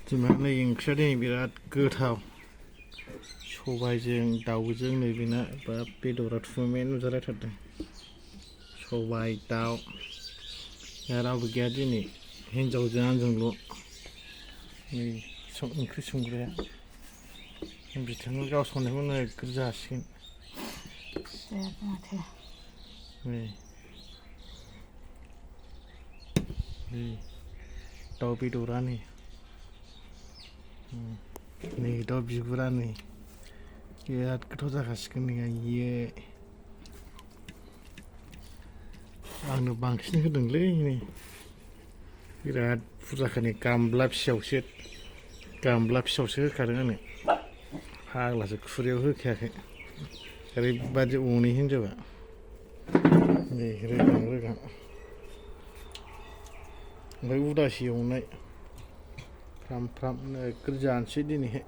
जोंना नै ओंख्रिया दिनै बिराद गोथाव सबायजों दाउजों नै बेना बा बेदरा थुमै नुजालायथारदों सबाय दाउ रावबो गैया दिनै हिनजावजों आंजोंल' नै ओंख्रि संग्राया बिथांनो गाव संनायखौ नोगोर जासिगोन माथो नै दाउ बेदरा नै दाउ बिगुरा नै बिराद गोथाव जाखासिगोन नै आइयै आंनो बांसिन होदोंलै नै बिराद बुरजाखानि गामला फिसायावसो होखादों आंनो फाग्लासो खुरैयाव होखायाखै ओरैबादि अनै हिनजावा नै रोगां ओमफ्राय उदासि एवनाय फ्राम फ्राम नोगोर जानोसै दिनैहाय